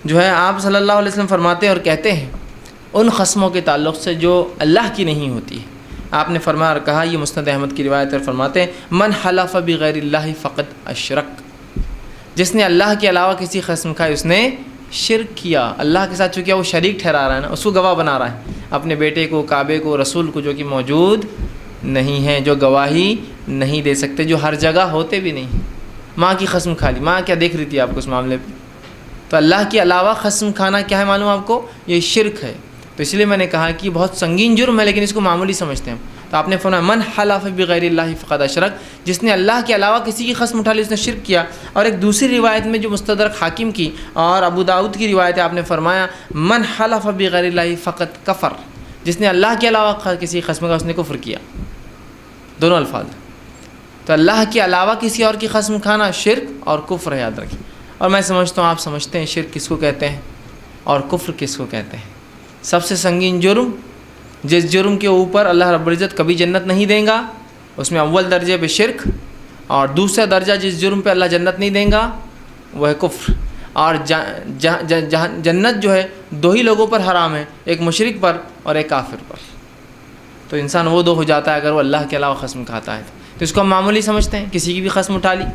جو ہے آپ صلی اللہ علیہ وسلم فرماتے ہیں اور کہتے ہیں ان قسموں کے تعلق سے جو اللہ کی نہیں ہوتی ہے. آپ نے فرمایا اور کہا، یہ مسند احمد کی روایت ہے، اور فرماتے ہیں من حلف بغیر اللہ فقد اشرک، جس نے اللہ کے علاوہ کسی قسم کھائی اس نے شرک کیا. اللہ کے ساتھ چونکہ وہ شریک ٹھہرا رہا ہے نا، اس کو گواہ بنا رہا ہے، اپنے بیٹے کو، کعبے کو، رسول کو، جو کہ موجود نہیں ہیں، جو گواہی نہیں دے سکتے، جو ہر جگہ ہوتے بھی نہیں. ماں کی قسم کھا لی، ماں کیا دیکھ رہی تھی آپ کو اس معاملے پہ؟ تو اللہ کے علاوہ قسم کھانا کیا ہے معلوم آپ کو؟ یہ شرک ہے. تو اس لیے میں نے کہا کہ بہت سنگین جرم ہے، لیکن اس کو معمولی سمجھتے ہیں. تو آپ نے فرمایا من حلف بغیر اللہ فقد اشرک، جس نے اللہ کے علاوہ کسی کی قسم اٹھا لی اس نے شرک کیا. اور ایک دوسری روایت میں جو مستدرک حاکم کی اور ابو داؤد کی روایت ہے، آپ نے فرمایا من حلف بغیر اللہ فقد کفر، جس نے اللہ کے علاوہ کسی قسم کا اس نے کفر کیا. دونوں الفاظ. تو اللہ کے علاوہ کسی اور کی قسم کھانا شرک اور کفر ہے، یاد رکھیں. اور میں سمجھتا ہوں آپ سمجھتے ہیں شرک کس کو کہتے ہیں اور کفر کس کو کہتے ہیں. سب سے سنگین جرم، جس جرم کے اوپر اللہ رب العزت کبھی جنت نہیں دیں گا، اس میں اول درجے پہ شرک، اور دوسرا درجہ جس جرم پہ اللہ جنت نہیں دیں گا وہ ہے کفر. اور جنت جو ہے دو ہی لوگوں پر حرام ہے، ایک مشرک پر اور ایک کافر پر. تو انسان وہ دو ہو جاتا ہے اگر وہ اللہ کے علاوہ قسم کھاتا ہے. تو اس کو ہم معمولی سمجھتے ہیں، کسی کی بھی قسم اٹھا لی،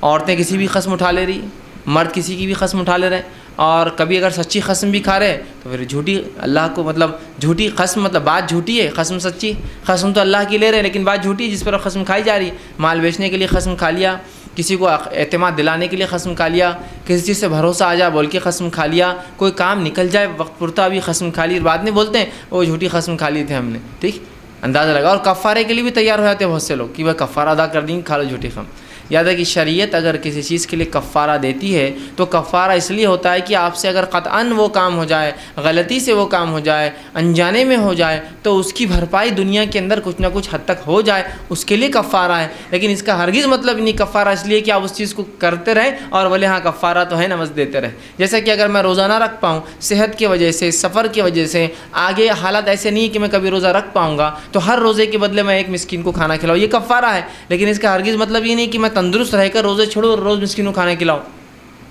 عورتیں کسی بھی قسم اٹھا لے رہی ہیں، مرد کسی کی بھی قسم اٹھا لے رہے ہیں. اور کبھی اگر سچی قسم بھی کھا رہے تو پھر جھوٹی اللہ کو، مطلب جھوٹی قسم، مطلب بات جھوٹی ہے، قسم سچی. قسم تو اللہ کی لے رہے ہیں لیکن بات جھوٹی ہے جس پر قسم کھائی جا رہی ہے. مال بیچنے کے لیے قسم کھا لیا، کسی کو اعتماد دلانے کے لیے قسم کھا لیا، کسی چیز سے بھروسہ آ جائے بول کے قسم کھا لیا، کوئی کام نکل جائے وقت پورتا بھی قسم کھا لی، بعد میں بولتے ہیں وہ جھوٹی قسم کھا لی تھے ہم نے. ٹھیک، اندازہ لگا. اور کفارے کے لیے بھی تیار ہو جاتے ہیں بہت سے لوگ کہ وہ کفارہ ادا کر دیں، کھا لو جھوٹی قسم. یاد ہے کہ شریعت اگر کسی چیز کے لیے کفارہ دیتی ہے تو کفارہ اس لیے ہوتا ہے کہ آپ سے اگر قطعاً وہ کام ہو جائے، غلطی سے وہ کام ہو جائے، انجانے میں ہو جائے، تو اس کی بھرپائی دنیا کے اندر کچھ نہ کچھ حد تک ہو جائے، اس کے لیے کفارہ ہے. لیکن اس کا ہرگز مطلب نہیں کفارہ اس لیے کہ آپ اس چیز کو کرتے رہیں اور بولے ہاں کفارہ تو ہے، نماز دیتے رہیں. جیسا کہ اگر میں روزہ نہ رکھ پاؤں صحت کی وجہ سے، سفر کی وجہ سے، آگے حالات ایسے نہیں کہ میں کبھی روزہ رکھ پاؤں گا، تو ہر روزے کے بدلے میں ایک مسکین کو کھانا کھلاؤں، یہ کفارہ ہے. لیکن اس کا ہرگز مطلب یہ نہیں کہ میں تندرست رہ کر روزے چھوڑو اور روز مسکینوں کھانے کھلاؤ.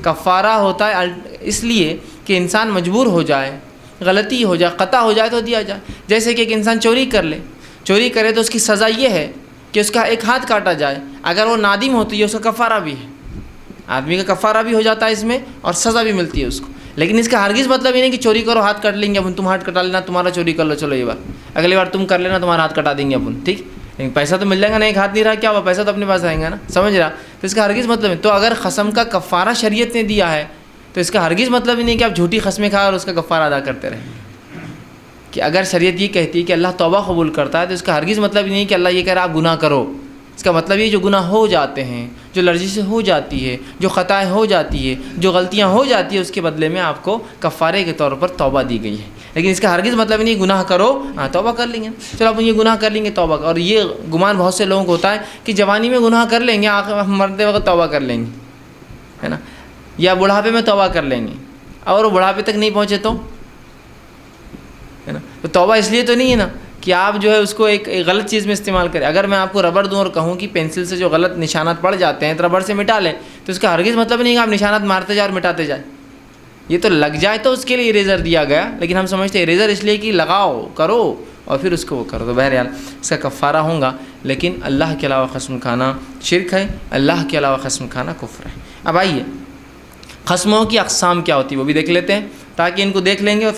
کفارہ ہوتا ہے اس لیے کہ انسان مجبور ہو جائے، غلطی ہو جائے، خطا ہو جائے تو دیا جائے. جیسے کہ ایک انسان چوری کر لے، چوری کرے تو اس کی سزا یہ ہے کہ اس کا ایک ہاتھ کاٹا جائے. اگر وہ نادم ہوتی ہے اس کا کفارہ بھی ہے، آدمی کا کفارہ بھی ہو جاتا ہے اس میں اور سزا بھی ملتی ہے اس کو. لیکن اس کا ہرگز مطلب یہ نہیں کہ چوری کرو ہاتھ کاٹ لیں گے اپن، تم ہاتھ کٹا لینا، تمہارا چوری کر لو، چلو یہ بار اگلی بار تم کر لینا، تمہارا ہاتھ کٹا دیں گے اپن. ٹھیک، لیکن پیسہ تو مل جائے گا نا، ایک ہاتھ نہیں رہا کیا ہوا، پیسہ تو اپنے پاس آئیں گا نا، سمجھ رہا. تو اس کا ہرگز مطلب ہے. تو اگر قسم کا کفارہ شریعت نے دیا ہے تو اس کا ہرگز مطلب ہی نہیں کہ آپ جھوٹی قسمیں کھا اور اس کا کفارہ ادا کرتے رہیں. کہ اگر شریعت یہ کہتی ہے کہ اللہ توبہ قبول کرتا ہے تو اس کا ہرگز مطلب ہی نہیں کہ اللہ یہ کہہ رہا آپ گناہ کرو. اس کا مطلب یہ جو گناہ ہو جاتے ہیں، جو لرزی سے ہو جاتی ہے، جو خطائیں ہو جاتی ہے، جو غلطیاں ہو جاتی ہے، اس کے بدلے میں آپ کو کفارے کے طور پر توبہ دی گئی ہے. لیکن اس کا ہرگز مطلب نہیں گناہ کرو، ہاں توبہ کر لیں گے، چلو آپ یہ گناہ کر لیں گے توبہ. اور یہ گمان بہت سے لوگوں کو ہوتا ہے کہ جوانی میں گناہ کر لیں گے، آخر مرتے وقت توبہ کر لیں گے، ہے نا، یا بڑھاپے میں توبہ کر لیں گے، اور وہ بڑھاپے تک نہیں پہنچے تو، ہے نا. تو توبہ اس لیے تو نہیں ہے نا کہ آپ جو ہے اس کو ایک غلط چیز میں استعمال کریں. اگر میں آپ کو ربڑ دوں اور کہوں کہ پینسل سے جو غلط نشانات پڑ جاتے ہیں تو ربڑ سے مٹا لیں، تو اس کا ہرگز مطلب نہیں کہ آپ نشانات مارتے جائیں اور مٹاتے جائیں. یہ تو لگ جائے تو اس کے لیے اریزر دیا گیا، لیکن ہم سمجھتے ہیں اریزر اس لیے کہ لگاؤ کرو اور پھر اس کو وہ کرو. تو بہرحال اس کا کفارہ ہوگا. لیکن اللہ کے علاوہ قسم کھانا شرک ہے، اللہ کے علاوہ قسم کھانا کفر ہے. اب آئیے قسموں کی اقسام کیا ہوتی ہے وہ بھی دیکھ لیتے ہیں، تاکہ ان کو دیکھ لیں گے اور